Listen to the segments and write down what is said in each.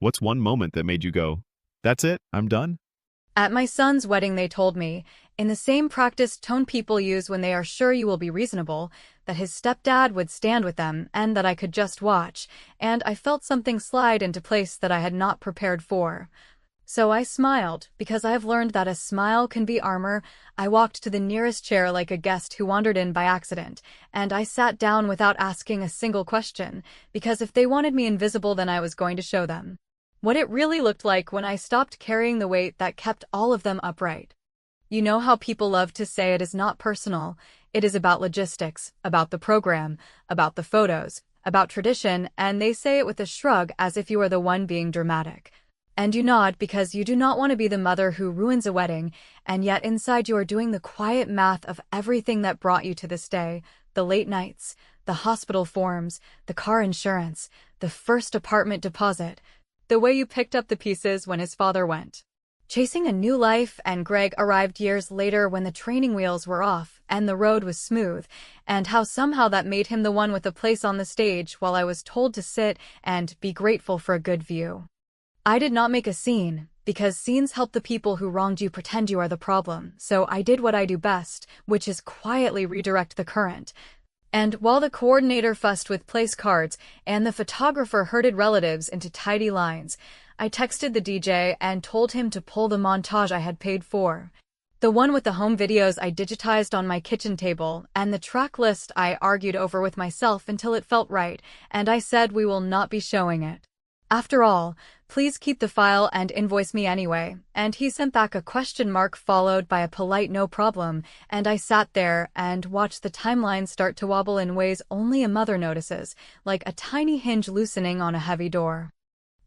What's one moment that made you go, that's it, I'm done? At my son's wedding, they told me, in the same practiced tone people use when they are sure you will be reasonable, that his stepdad would stand with them and that I could just watch, and I felt something slide into place that I had not prepared for. So I smiled, because I have learned that a smile can be armor. I walked to the nearest chair like a guest who wandered in by accident, and I sat down without asking a single question, because if they wanted me invisible, then I was going to show them what it really looked like when I stopped carrying the weight that kept all of them upright. You know how people love to say it is not personal, it is about logistics, about the program, about the photos, about tradition, and they say it with a shrug as if you are the one being dramatic. And you nod because you do not want to be the mother who ruins a wedding, and yet inside you are doing the quiet math of everything that brought you to this day, the late nights, the hospital forms, the car insurance, the first apartment deposit, the way you picked up the pieces when his father went chasing a new life, and Greg arrived years later when the training wheels were off and the road was smooth, and how somehow that made him the one with a place on the stage while I was told to sit and be grateful for a good view. I did not make a scene, because scenes help the people who wronged you pretend you are the problem, so I did what I do best, which is quietly redirect the current. And while the coordinator fussed with place cards and the photographer herded relatives into tidy lines, I texted the DJ and told him to pull the montage I had paid for. The one with the home videos I digitized on my kitchen table, and the track list I argued over with myself until it felt right, and I said we will not be showing it. After all, please keep the file and invoice me anyway, and he sent back a question mark followed by a polite no problem, and I sat there and watched the timeline start to wobble in ways only a mother notices, like a tiny hinge loosening on a heavy door.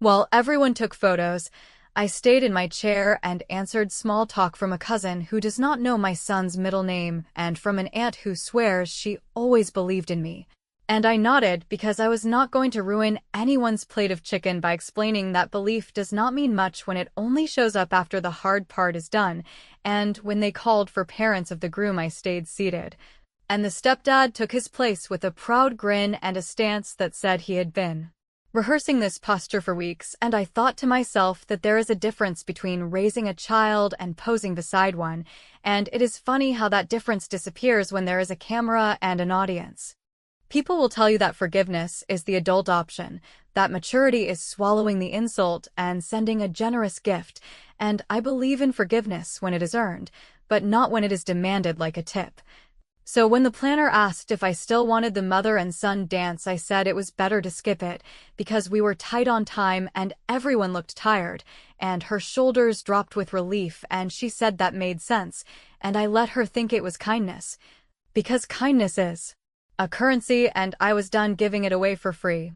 While everyone took photos, I stayed in my chair and answered small talk from a cousin who does not know my son's middle name and from an aunt who swears she always believed in me. And I nodded because I was not going to ruin anyone's plate of chicken by explaining that belief does not mean much when it only shows up after the hard part is done, and when they called for parents of the groom I stayed seated. And the stepdad took his place with a proud grin and a stance that said he had been rehearsing this posture for weeks, and I thought to myself that there is a difference between raising a child and posing beside one, and it is funny how that difference disappears when there is a camera and an audience. People will tell you that forgiveness is the adult option, that maturity is swallowing the insult and sending a generous gift, and I believe in forgiveness when it is earned, but not when it is demanded like a tip. So when the planner asked if I still wanted the mother and son dance, I said it was better to skip it, because we were tight on time and everyone looked tired, and her shoulders dropped with relief, and she said that made sense, and I let her think it was kindness. Because kindness is a currency, and I was done giving it away for free.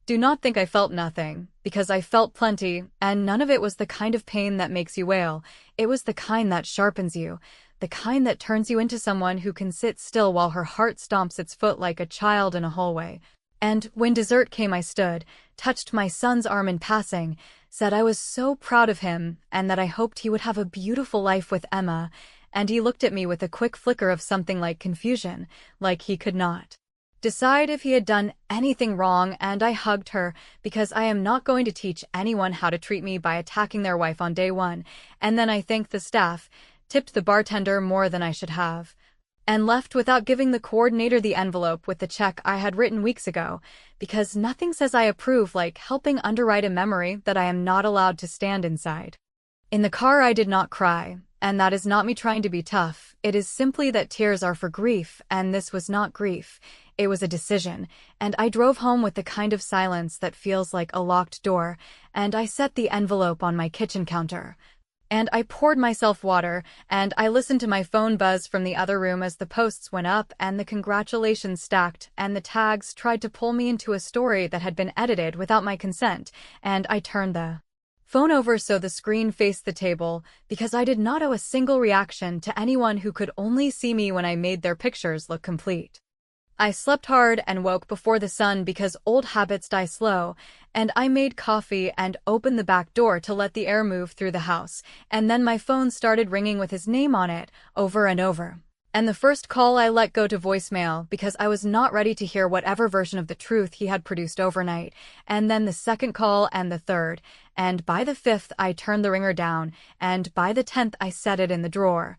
Do not think I felt nothing, because I felt plenty, and none of it was the kind of pain that makes you wail. It was the kind that sharpens you, the kind that turns you into someone who can sit still while her heart stomps its foot like a child in a hallway. And when dessert came, I stood, touched my son's arm in passing, said I was so proud of him, and that I hoped he would have a beautiful life with Emma, and he looked at me with a quick flicker of something like confusion, like he could not decide if he had done anything wrong, and I hugged her, because I am not going to teach anyone how to treat me by attacking their wife on day one, and then I thanked the staff, tipped the bartender more than I should have, and left without giving the coordinator the envelope with the check I had written weeks ago, because nothing says I approve like helping underwrite a memory that I am not allowed to stand inside. In the car I did not cry, and that is not me trying to be tough, it is simply that tears are for grief, and this was not grief, it was a decision, and I drove home with the kind of silence that feels like a locked door, and I set the envelope on my kitchen counter. And I poured myself water, and I listened to my phone buzz from the other room as the posts went up and the congratulations stacked, and the tags tried to pull me into a story that had been edited without my consent, and I turned the phone over so the screen faced the table, because I did not owe a single reaction to anyone who could only see me when I made their pictures look complete. I slept hard and woke before the sun because old habits die slow, and I made coffee and opened the back door to let the air move through the house, and then my phone started ringing with his name on it, over and over. And the first call I let go to voicemail because I was not ready to hear whatever version of the truth he had produced overnight, and then the second call and the third, and by the fifth I turned the ringer down, and by the 10th I set it in the drawer,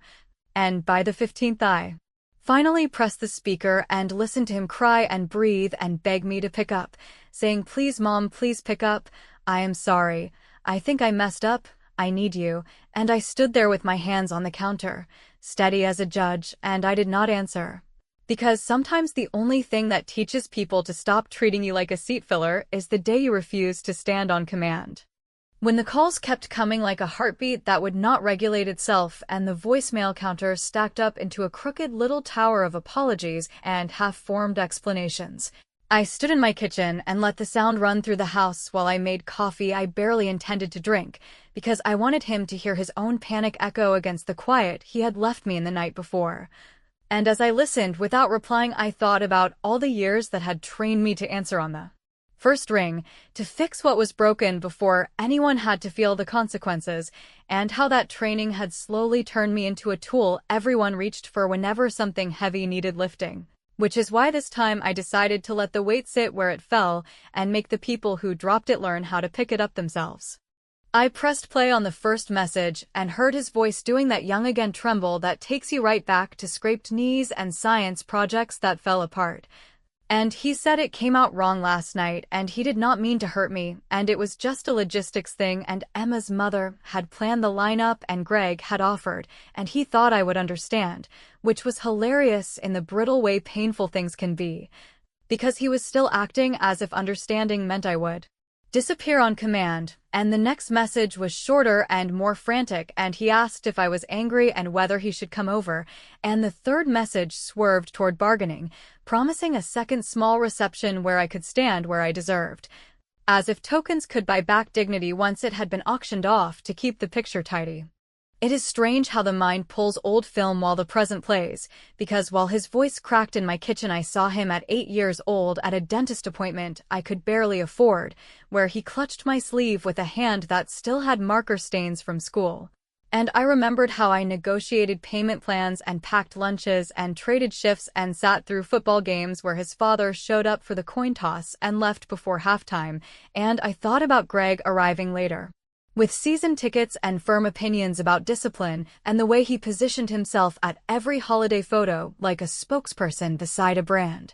and by the 15th I finally pressed the speaker and listened to him cry and breathe and beg me to pick up, saying, "Please, Mom, please pick up. I am sorry. I think I messed up. I need you." And I stood there with my hands on the counter, steady as a judge, and I did not answer. Because sometimes the only thing that teaches people to stop treating you like a seat filler is the day you refuse to stand on command. When the calls kept coming like a heartbeat that would not regulate itself and the voicemail counter stacked up into a crooked little tower of apologies and half-formed explanations, I stood in my kitchen and let the sound run through the house while I made coffee I barely intended to drink, because I wanted him to hear his own panic echo against the quiet he had left me in the night before. And as I listened without replying, I thought about all the years that had trained me to answer on the first ring, to fix what was broken before anyone had to feel the consequences, and how that training had slowly turned me into a tool everyone reached for whenever something heavy needed lifting. Which is why this time I decided to let the weight sit where it fell and make the people who dropped it learn how to pick it up themselves. I pressed play on the first message and heard his voice doing that young again tremble that takes you right back to scraped knees and science projects that fell apart. And he said it came out wrong last night and he did not mean to hurt me, and it was just a logistics thing, and Emma's mother had planned the lineup and Greg had offered, and he thought I would understand, which was hilarious in the brittle way painful things can be, because he was still acting as if understanding meant I would disappear on command. And the next message was shorter and more frantic, and he asked if I was angry and whether he should come over, and the third message swerved toward bargaining, promising a second small reception where I could stand where I deserved, as if tokens could buy back dignity once it had been auctioned off to keep the picture tidy. It is strange how the mind pulls old film while the present plays, because while his voice cracked in my kitchen, I saw him at 8 years old at a dentist appointment I could barely afford, where he clutched my sleeve with a hand that still had marker stains from school. And I remembered how I negotiated payment plans and packed lunches and traded shifts and sat through football games where his father showed up for the coin toss and left before halftime, and I thought about Greg arriving later, with season tickets and firm opinions about discipline, and the way he positioned himself at every holiday photo like a spokesperson beside a brand.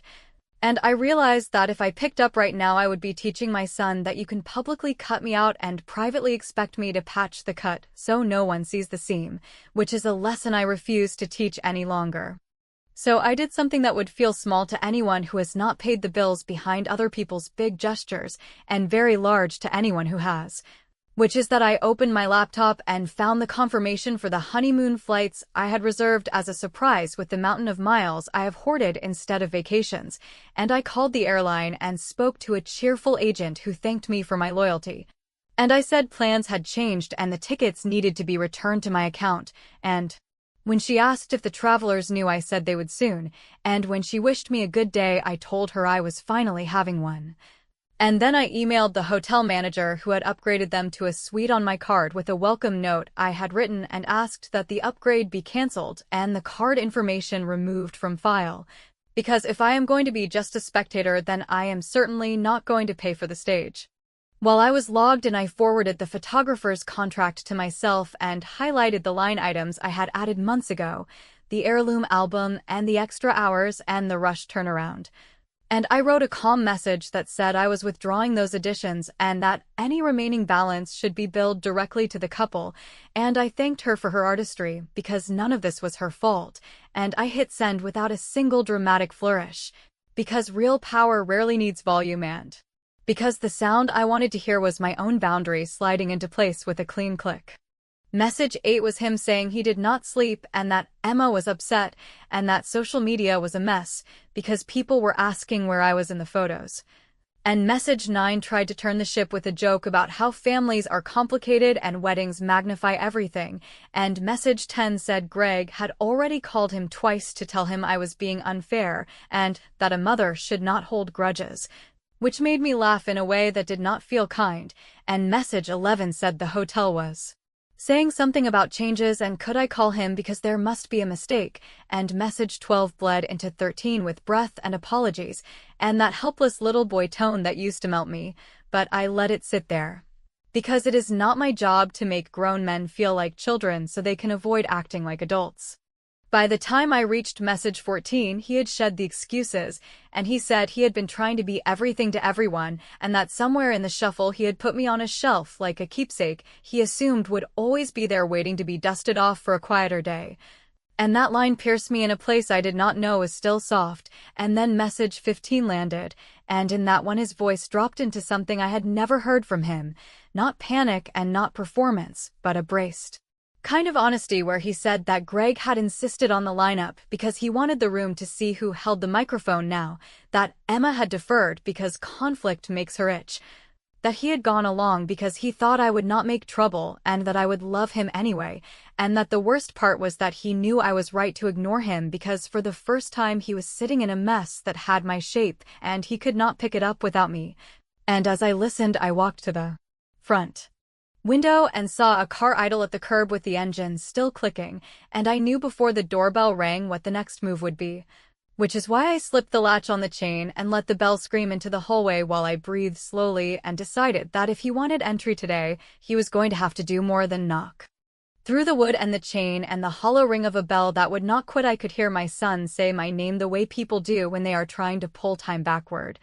And I realized that if I picked up right now, I would be teaching my son that you can publicly cut me out and privately expect me to patch the cut so no one sees the seam, which is a lesson I refuse to teach any longer. So I did something that would feel small to anyone who has not paid the bills behind other people's big gestures, and very large to anyone who has, which is that I opened my laptop and found the confirmation for the honeymoon flights I had reserved as a surprise with the mountain of miles I have hoarded instead of vacations, and I called the airline and spoke to a cheerful agent who thanked me for my loyalty. And I said plans had changed and the tickets needed to be returned to my account, and when she asked if the travelers knew, I said they would soon, and when she wished me a good day, I told her I was finally having one. And then I emailed the hotel manager who had upgraded them to a suite on my card with a welcome note I had written and asked that the upgrade be cancelled and the card information removed from file. Because if I am going to be just a spectator, then I am certainly not going to pay for the stage. While I was logged in, I forwarded the photographer's contract to myself and highlighted the line items I had added months ago, the heirloom album and the extra hours and the rush turnaround. And I wrote a calm message that said I was withdrawing those additions and that any remaining balance should be billed directly to the couple, and I thanked her for her artistry because none of this was her fault, and I hit send without a single dramatic flourish, because real power rarely needs volume, and because the sound I wanted to hear was my own boundary sliding into place with a clean click. Message 8 was him saying he did not sleep and that Emma was upset and that social media was a mess because people were asking where I was in the photos. And message 9 tried to turn the ship with a joke about how families are complicated and weddings magnify everything. And message 10 said Greg had already called him twice to tell him I was being unfair and that a mother should not hold grudges, which made me laugh in a way that did not feel kind. And message 11 said the hotel was saying something about changes and could I call him because there must be a mistake, and message 12 bled into 13 with breath and apologies, and that helpless little boy tone that used to melt me, but I let it sit there. Because it is not my job to make grown men feel like children so they can avoid acting like adults. By the time I reached message 14, he had shed the excuses, and he said he had been trying to be everything to everyone, and that somewhere in the shuffle he had put me on a shelf like a keepsake he assumed would always be there waiting to be dusted off for a quieter day. And that line pierced me in a place I did not know was still soft, and then message 15 landed, and in that one his voice dropped into something I had never heard from him, not panic and not performance, but a braced kind of honesty where he said that Greg had insisted on the lineup because he wanted the room to see who held the microphone now, that Emma had deferred because conflict makes her itch, that he had gone along because he thought I would not make trouble and that I would love him anyway, and that the worst part was that he knew I was right to ignore him because for the first time he was sitting in a mess that had my shape and he could not pick it up without me. And as I listened, I walked to the front window and saw a car idle at the curb with the engine still clicking, and I knew before the doorbell rang what the next move would be. Which is why I slipped the latch on the chain and let the bell scream into the hallway while I breathed slowly and decided that if he wanted entry today, he was going to have to do more than knock. Through the wood and the chain and the hollow ring of a bell that would not quit, I could hear my son say my name the way people do when they are trying to pull time backward.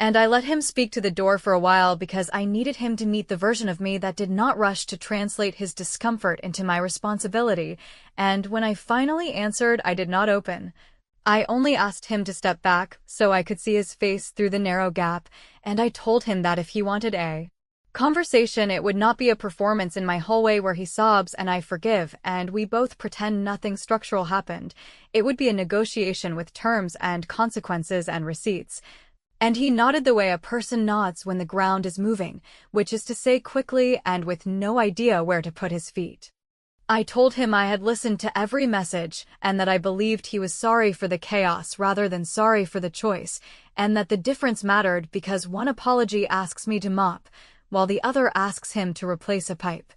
And I let him speak to the door for a while because I needed him to meet the version of me that did not rush to translate his discomfort into my responsibility, and when I finally answered, I did not open. I only asked him to step back so I could see his face through the narrow gap, and I told him that if he wanted a conversation, it would not be a performance in my hallway where he sobs and I forgive and we both pretend nothing structural happened. It would be a negotiation with terms and consequences and receipts. And he nodded the way a person nods when the ground is moving, which is to say quickly and with no idea where to put his feet. I told him I had listened to every message and that I believed he was sorry for the chaos rather than sorry for the choice, and that the difference mattered because one apology asks me to mop, while the other asks him to replace a pipe.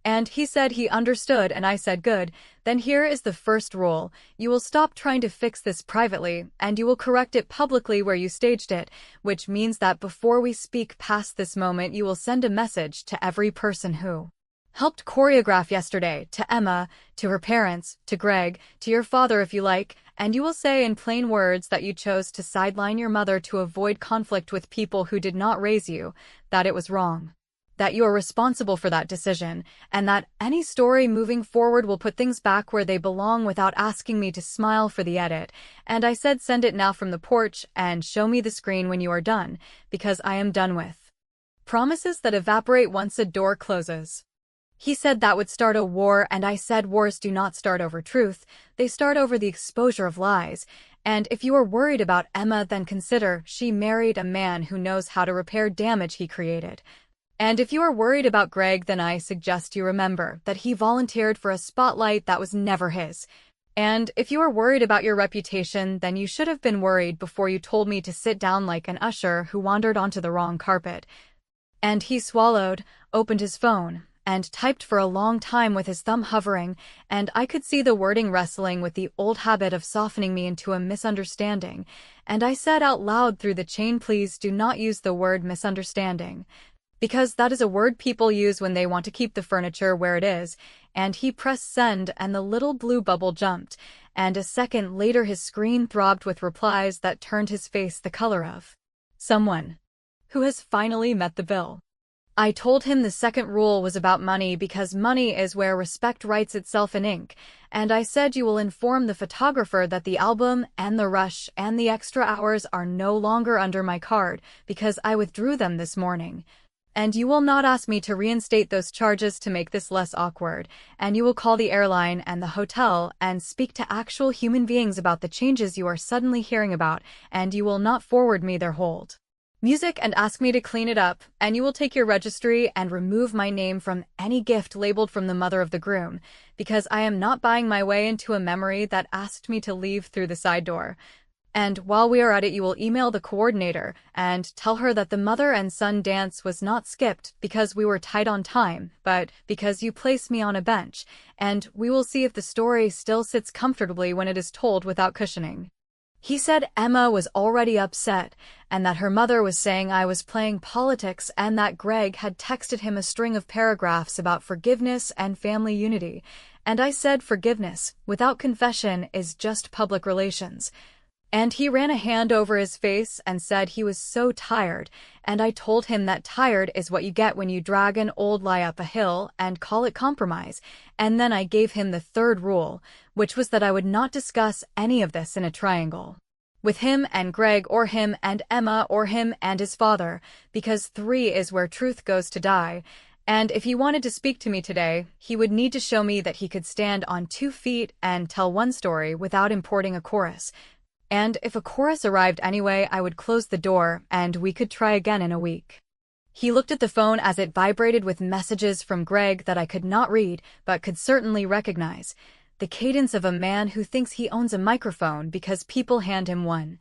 And he said he understood and I said good, then here is the first rule. You will stop trying to fix this privately and you will correct it publicly where you staged it, which means that before we speak past this moment you will send a message to every person who helped choreograph yesterday, to Emma, to her parents, to Greg, to your father if you like, and you will say in plain words that you chose to sideline your mother to avoid conflict with people who did not raise you, that it was wrong, that you are responsible for that decision, and that any story moving forward will put things back where they belong without asking me to smile for the edit. And I said send it now from the porch and show me the screen when you are done, because I am done with promises that evaporate once a door closes. He said that would start a war, and I said wars do not start over truth, they start over the exposure of lies. And if you are worried about Emma, then consider she married a man who knows how to repair damage he created. And if you are worried about Greg, then I suggest you remember that he volunteered for a spotlight that was never his. And if you are worried about your reputation, then you should have been worried before you told me to sit down like an usher who wandered onto the wrong carpet. And he swallowed, opened his phone, and typed for a long time with his thumb hovering, and I could see the wording wrestling with the old habit of softening me into a misunderstanding. And I said out loud through the chain, please do not use the word misunderstanding, because that is a word people use when they want to keep the furniture where it is. And he pressed send and the little blue bubble jumped, and a second later his screen throbbed with replies that turned his face the color of someone who has finally met the bill. I told him the second rule was about money because money is where respect writes itself in ink, and I said you will inform the photographer that the album and the rush and the extra hours are no longer under my card because I withdrew them this morning. And you will not ask me to reinstate those charges to make this less awkward, and you will call the airline and the hotel and speak to actual human beings about the changes you are suddenly hearing about, and you will not forward me their hold music and ask me to clean it up, and you will take your registry and remove my name from any gift labeled from the mother of the groom, because I am not buying my way into a memory that asked me to leave through the side door. And while we are at it, you will email the coordinator and tell her that the mother and son dance was not skipped because we were tight on time, but because you placed me on a bench, and we will see if the story still sits comfortably when it is told without cushioning. He said Emma was already upset, and that her mother was saying I was playing politics, and that Greg had texted him a string of paragraphs about forgiveness and family unity. And I said forgiveness, without confession, is just public relations. And he ran a hand over his face and said he was so tired, and I told him that tired is what you get when you drag an old lie up a hill and call it compromise, and then I gave him the third rule, which was that I would not discuss any of this in a triangle with him and Greg, or him and Emma, or him and his father, because 3 is where truth goes to die. And if he wanted to speak to me today, he would need to show me that he could stand on 2 feet and tell one story without importing a chorus. And if a chorus arrived anyway, I would close the door, and we could try again in a week. He looked at the phone as it vibrated with messages from Greg that I could not read, but could certainly recognize. The cadence of a man who thinks he owns a microphone because people hand him one.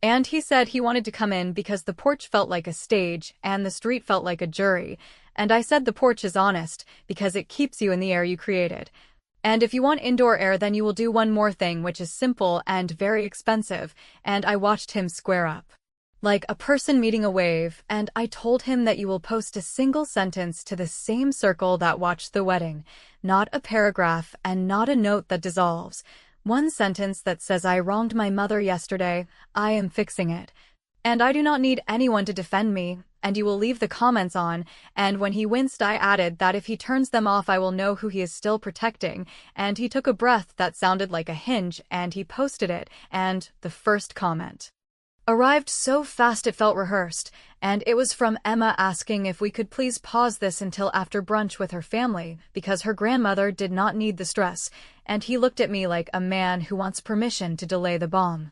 And he said he wanted to come in because the porch felt like a stage, and the street felt like a jury. And I said the porch is honest, because it keeps you in the air you created. And if you want indoor air, then you will do one more thing, which is simple and very expensive, and I watched him square up. Like a person meeting a wave, and I told him that you will post a single sentence to the same circle that watched the wedding, not a paragraph and not a note that dissolves. One sentence that says I wronged my mother yesterday, I am fixing it. And I do not need anyone to defend me, and you will leave the comments on, and when he winced I added that if he turns them off I will know who he is still protecting, and he took a breath that sounded like a hinge, and he posted it, and the first comment arrived so fast it felt rehearsed, and it was from Emma asking if we could please pause this until after brunch with her family, because her grandmother did not need the stress, and he looked at me like a man who wants permission to delay the bomb.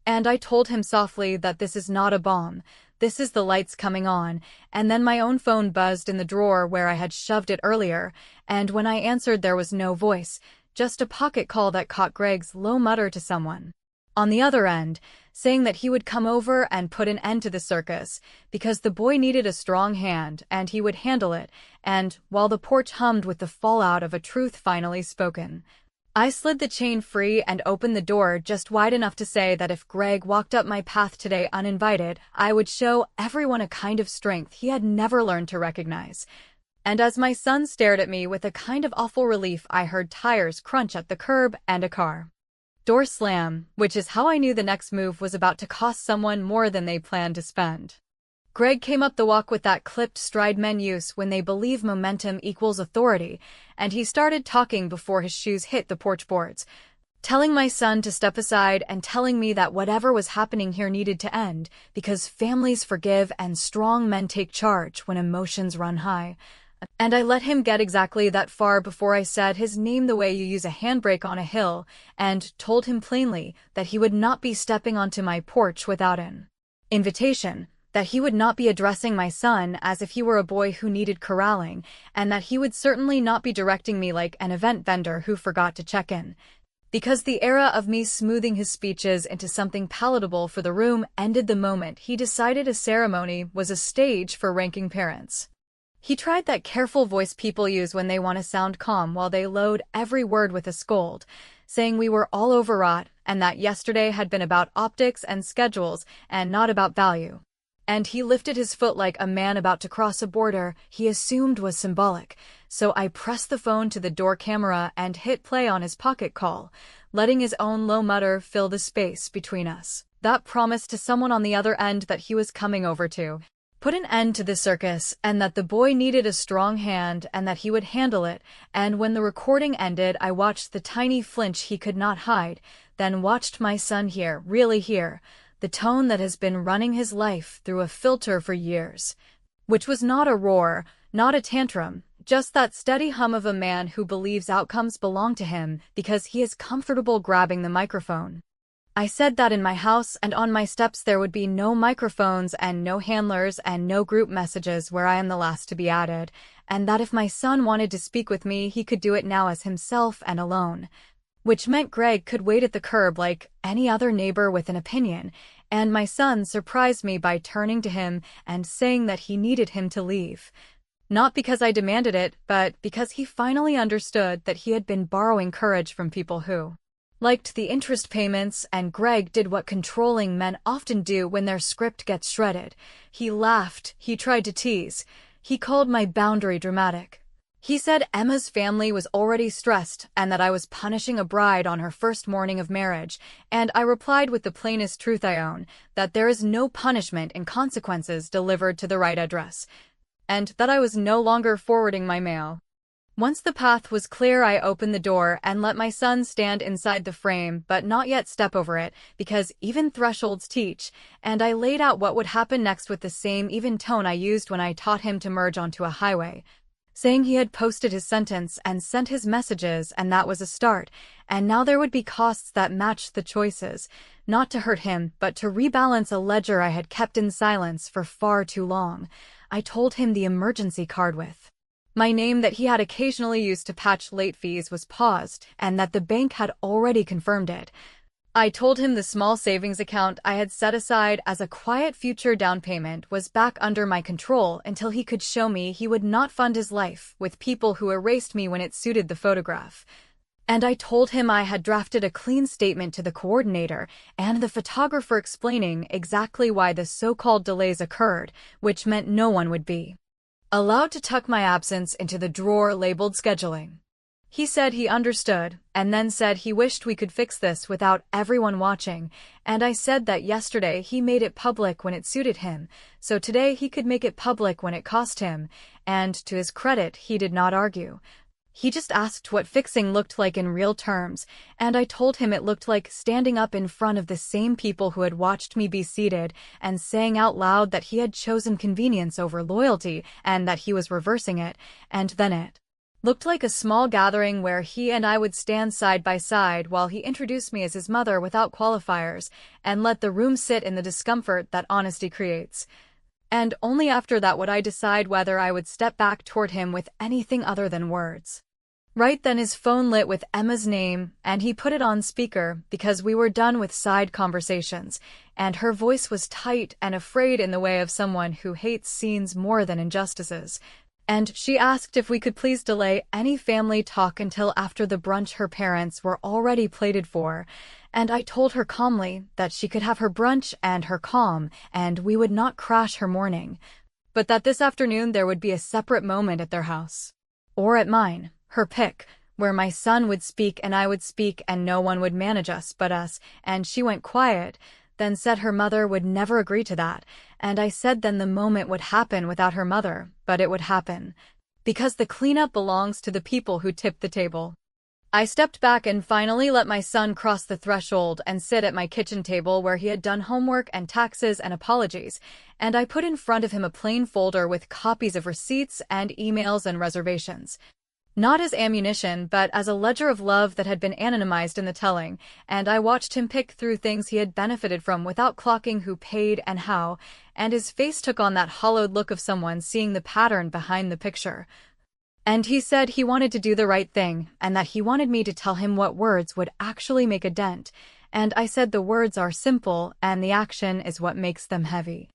And I told him softly that this is not a bomb, this is the lights coming on, and then my own phone buzzed in the drawer where I had shoved it earlier, and when I answered there was no voice, just a pocket call that caught Greg's low mutter to someone on the other end, saying that he would come over and put an end to the circus, because the boy needed a strong hand and he would handle it, and while the porch hummed with the fallout of a truth finally spoken, I slid the chain free and opened the door just wide enough to say that if Greg walked up my path today uninvited, I would show everyone a kind of strength he had never learned to recognize. And as my son stared at me with a kind of awful relief, I heard tires crunch at the curb and a car door slam, which is how I knew the next move was about to cost someone more than they planned to spend. Greg came up the walk with that clipped stride men use when they believe momentum equals authority, and he started talking before his shoes hit the porch boards, telling my son to step aside and telling me that whatever was happening here needed to end, because families forgive and strong men take charge when emotions run high. And I let him get exactly that far before I said his name the way you use a handbrake on a hill, and told him plainly that he would not be stepping onto my porch without an invitation, that he would not be addressing my son as if he were a boy who needed corralling, and that he would certainly not be directing me like an event vendor who forgot to check in. Because the era of me smoothing his speeches into something palatable for the room ended the moment he decided a ceremony was a stage for ranking parents. He tried that careful voice people use when they want to sound calm while they load every word with a scold, saying we were all overwrought and that yesterday had been about optics and schedules and not about value. And he lifted his foot like a man about to cross a border he assumed was symbolic, so I pressed the phone to the door camera and hit play on his pocket call, letting his own low mutter fill the space between us. That promised to someone on the other end that he was coming over to put an end to the circus, and that the boy needed a strong hand and that he would handle it, and when the recording ended I watched the tiny flinch he could not hide, then watched my son hear, really hear, the tone that has been running his life through a filter for years, which was not a roar, not a tantrum, just that steady hum of a man who believes outcomes belong to him because he is comfortable grabbing the microphone. I said that in my house and on my steps there would be no microphones and no handlers and no group messages where I am the last to be added, and that if my son wanted to speak with me he could do it now as himself and alone. which meant Greg could wait at the curb like any other neighbor with an opinion, and my son surprised me by turning to him and saying that he needed him to leave. Not because I demanded it, but because he finally understood that he had been borrowing courage from people who liked the interest payments, and Greg did what controlling men often do when their script gets shredded. He laughed, he tried to tease. He called my boundary dramatic. He said Emma's family was already stressed and that I was punishing a bride on her first morning of marriage, and I replied with the plainest truth I own, that there is no punishment in consequences delivered to the right address, and that I was no longer forwarding my mail. Once the path was clear, I opened the door and let my son stand inside the frame, but not yet step over it, because even thresholds teach, and I laid out what would happen next with the same even tone I used when I taught him to merge onto a highway, saying he had posted his sentence and sent his messages, and that was a start, and now there would be costs that matched the choices, not to hurt him, but to rebalance a ledger I had kept in silence for far too long. I told him the emergency card with my name that he had occasionally used to patch late fees was paused, and that the bank had already confirmed it. I told him the small savings account I had set aside as a quiet future down payment was back under my control until he could show me he would not fund his life with people who erased me when it suited the photograph. And I told him I had drafted a clean statement to the coordinator and the photographer explaining exactly why the so-called delays occurred, which meant no one would be allowed to tuck my absence into the drawer labeled scheduling. He said he understood, and then said he wished we could fix this without everyone watching, and I said that yesterday he made it public when it suited him, so today he could make it public when it cost him, and to his credit, he did not argue. He just asked what fixing looked like in real terms, and I told him it looked like standing up in front of the same people who had watched me be seated and saying out loud that he had chosen convenience over loyalty and that he was reversing it, and then it looked like a small gathering where he and I would stand side by side while he introduced me as his mother without qualifiers and let the room sit in the discomfort that honesty creates. And only after that would I decide whether I would step back toward him with anything other than words. Right then his phone lit with Emma's name, and he put it on speaker because we were done with side conversations, and her voice was tight and afraid in the way of someone who hates scenes more than injustices. And she asked if we could please delay any family talk until after the brunch her parents were already plated for, and I told her calmly that she could have her brunch and her calm, and we would not crash her morning, but that this afternoon there would be a separate moment at their house. Or at mine, her pick, where my son would speak and I would speak and no one would manage us but us, and she went quiet, then said her mother would never agree to that, and I said then the moment would happen without her mother, but it would happen, because the cleanup belongs to the people who tipped the table. I stepped back and finally let my son cross the threshold and sit at my kitchen table where he had done homework and taxes and apologies, and I put in front of him a plain folder with copies of receipts and emails and reservations. Not as ammunition, but as a ledger of love that had been anonymized in the telling, and I watched him pick through things he had benefited from without clocking who paid and how, and his face took on that hollowed look of someone seeing the pattern behind the picture. And he said he wanted to do the right thing, and that he wanted me to tell him what words would actually make a dent, and I said the words are simple, and the action is what makes them heavy.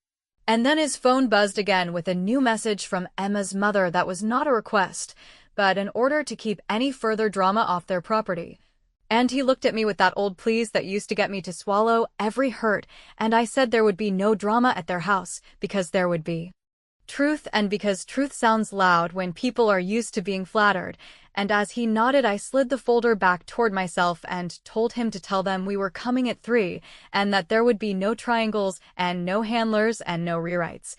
And then his phone buzzed again with a new message from Emma's mother that was not a request, but an order to keep any further drama off their property. And he looked at me with that old please that used to get me to swallow every hurt, and I said there would be no drama at their house, because there would be truth, and because truth sounds loud when people are used to being flattered, and as he nodded I slid the folder back toward myself and told him to tell them we were coming at 3, and that there would be no triangles, and no handlers, and no rewrites.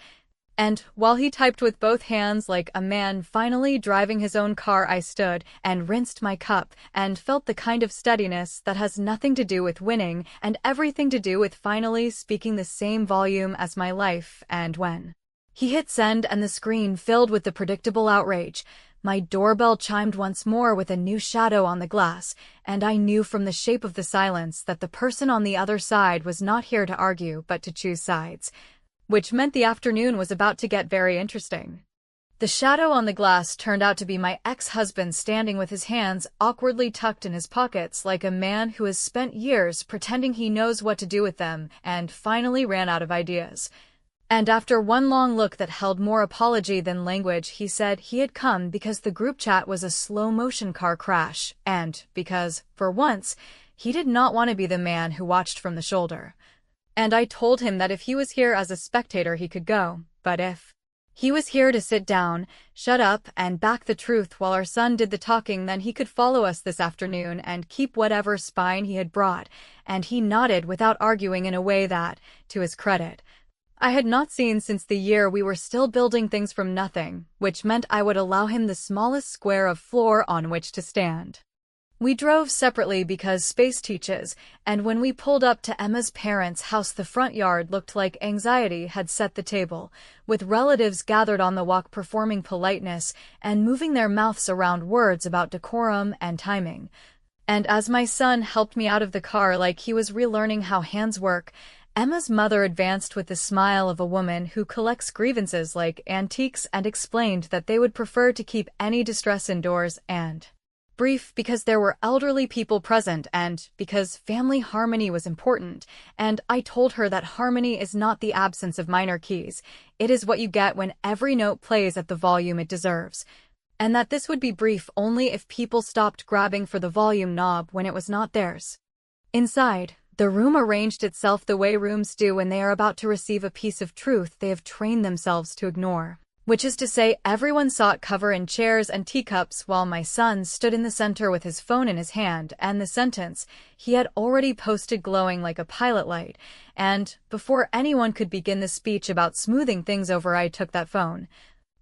And while he typed with both hands like a man finally driving his own car, I stood and rinsed my cup and felt the kind of steadiness that has nothing to do with winning and everything to do with finally speaking the same volume as my life. And when he hit send and the screen filled with the predictable outrage, my doorbell chimed once more with a new shadow on the glass, and I knew from the shape of the silence that the person on the other side was not here to argue but to choose sides, which meant the afternoon was about to get very interesting. The shadow on the glass turned out to be my ex-husband standing with his hands awkwardly tucked in his pockets like a man who has spent years pretending he knows what to do with them and finally ran out of ideas. And after one long look that held more apology than language, he said he had come because the group chat was a slow-motion car crash, and because, for once, he did not want to be the man who watched from the shoulder. And I told him that if he was here as a spectator he could go, but if he was here to sit down, shut up, and back the truth while our son did the talking, then he could follow us this afternoon and keep whatever spine he had brought, and he nodded without arguing in a way that, to his credit, I had not seen since the year we were still building things from nothing, which meant I would allow him the smallest square of floor on which to stand. We drove separately because space teaches, and when we pulled up to Emma's parents' house the front yard looked like anxiety had set the table, with relatives gathered on the walk performing politeness and moving their mouths around words about decorum and timing. And as my son helped me out of the car like he was relearning how hands work, Emma's mother advanced with the smile of a woman who collects grievances like antiques and explained that they would prefer to keep any distress indoors and brief because there were elderly people present and because family harmony was important, and I told her that harmony is not the absence of minor keys, it is what you get when every note plays at the volume it deserves, and that this would be brief only if people stopped grabbing for the volume knob when it was not theirs. Inside, the room arranged itself the way rooms do when they are about to receive a piece of truth they have trained themselves to ignore. Which is to say, everyone sought cover in chairs and teacups while my son stood in the center with his phone in his hand and the sentence he had already posted glowing like a pilot light, and before anyone could begin the speech about smoothing things over, I took that phone,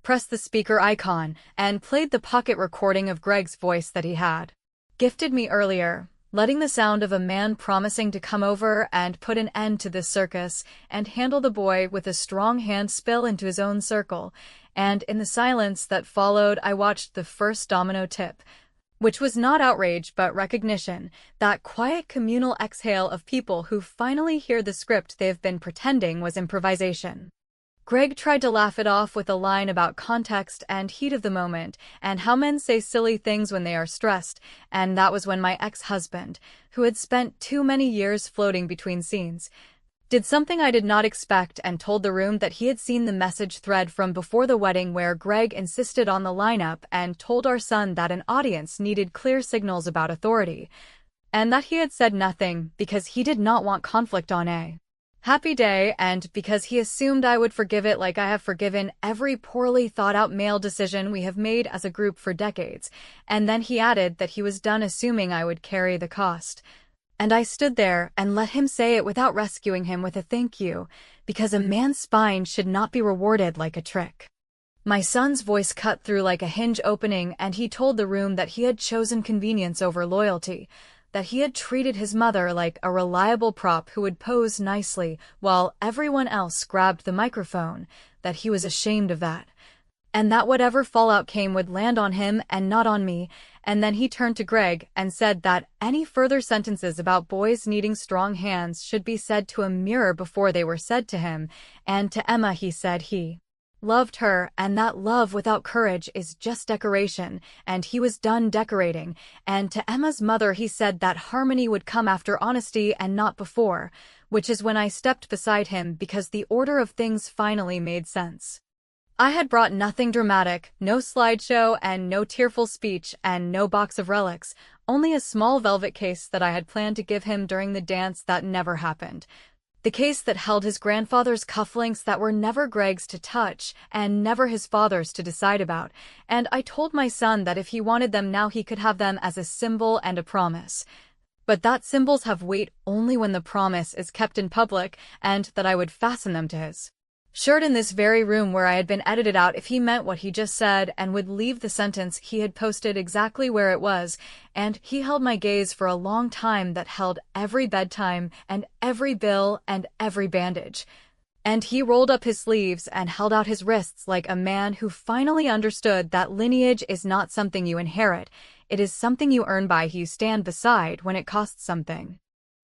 pressed the speaker icon, and played the pocket recording of Greg's voice that he had gifted me earlier, letting the sound of a man promising to come over and put an end to this circus and handle the boy with a strong hand spill into his own circle, and in the silence that followed I watched the first domino tip, which was not outrage but recognition, that quiet communal exhale of people who finally hear the script they've been pretending was improvisation. Greg tried to laugh it off with a line about context and heat of the moment, and how men say silly things when they are stressed, and that was when my ex-husband, who had spent too many years floating between scenes, did something I did not expect and told the room that he had seen the message thread from before the wedding where Greg insisted on the lineup and told our son that an audience needed clear signals about authority, and that he had said nothing because he did not want conflict on a happy day, and because he assumed I would forgive it like I have forgiven every poorly thought-out male decision we have made as a group for decades, and then he added that he was done assuming I would carry the cost. And I stood there and let him say it without rescuing him with a thank you, because a man's spine should not be rewarded like a trick. My son's voice cut through like a hinge opening, and he told the room that he had chosen convenience over loyalty, that he had treated his mother like a reliable prop who would pose nicely while everyone else grabbed the microphone, that he was ashamed of that, and that whatever fallout came would land on him and not on me, and then he turned to Greg and said that any further sentences about boys needing strong hands should be said to a mirror before they were said to him, and to Emma he said he loved her, and that love without courage is just decoration, and he was done decorating, and to Emma's mother he said that harmony would come after honesty and not before, which is when I stepped beside him because the order of things finally made sense. I had brought nothing dramatic, no slideshow and no tearful speech and no box of relics, only a small velvet case that I had planned to give him during the dance that never happened. The case that held his grandfather's cufflinks that were never Greg's to touch and never his father's to decide about, and I told my son that if he wanted them now he could have them as a symbol and a promise. But that symbols have weight only when the promise is kept in public, and that I would fasten them to his shirt in this very room where I had been edited out if he meant what he just said, and would leave the sentence he had posted exactly where it was, and he held my gaze for a long time that held every bedtime and every bill and every bandage. And he rolled up his sleeves and held out his wrists like a man who finally understood that lineage is not something you inherit, it is something you earn by who you stand beside when it costs something.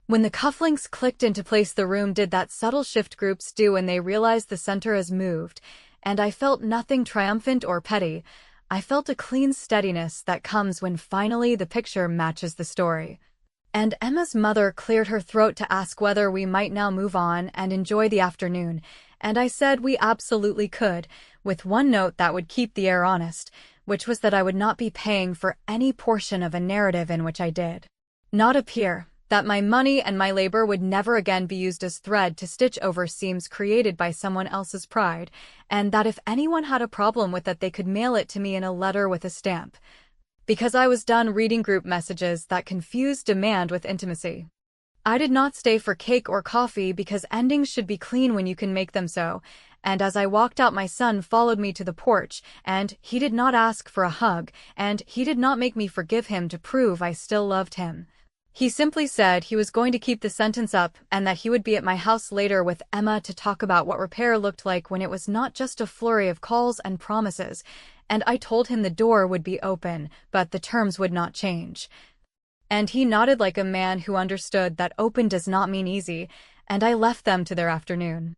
When the cufflinks clicked into place, the room did that subtle shift groups do when they realize the center has moved, and I felt nothing triumphant or petty. I felt a clean steadiness that comes when finally the picture matches the story. And Emma's mother cleared her throat to ask whether we might now move on and enjoy the afternoon, and I said we absolutely could, with one note that would keep the air honest, which was that I would not be paying for any portion of a narrative in which I did not appear, that my money and my labor would never again be used as thread to stitch over seams created by someone else's pride, and that if anyone had a problem with it they could mail it to me in a letter with a stamp. Because I was done reading group messages that confused demand with intimacy. I did not stay for cake or coffee because endings should be clean when you can make them so, and as I walked out my son followed me to the porch, and he did not ask for a hug, and he did not make me forgive him to prove I still loved him. He simply said he was going to keep the sentence up and that he would be at my house later with Emma to talk about what repair looked like when it was not just a flurry of calls and promises, and I told him the door would be open, but the terms would not change. And he nodded like a man who understood that open does not mean easy, and I left them to their afternoon.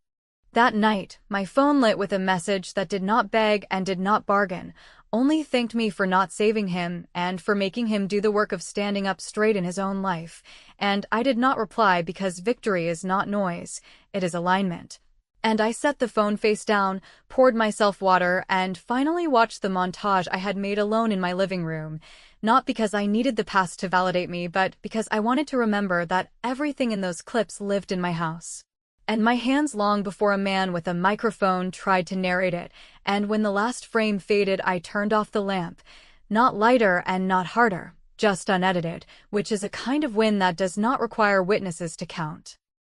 That night, my phone lit with a message that did not beg and did not bargain, only thanked me for not saving him and for making him do the work of standing up straight in his own life, and I did not reply because victory is not noise, it is alignment. And I set the phone face down, poured myself water, and finally watched the montage I had made alone in my living room, not because I needed the past to validate me, but because I wanted to remember that everything in those clips lived in my house. And my hands long before a man with a microphone tried to narrate it, and when the last frame faded I turned off the lamp. Not lighter and not harder, just unedited, which is a kind of win that does not require witnesses to count.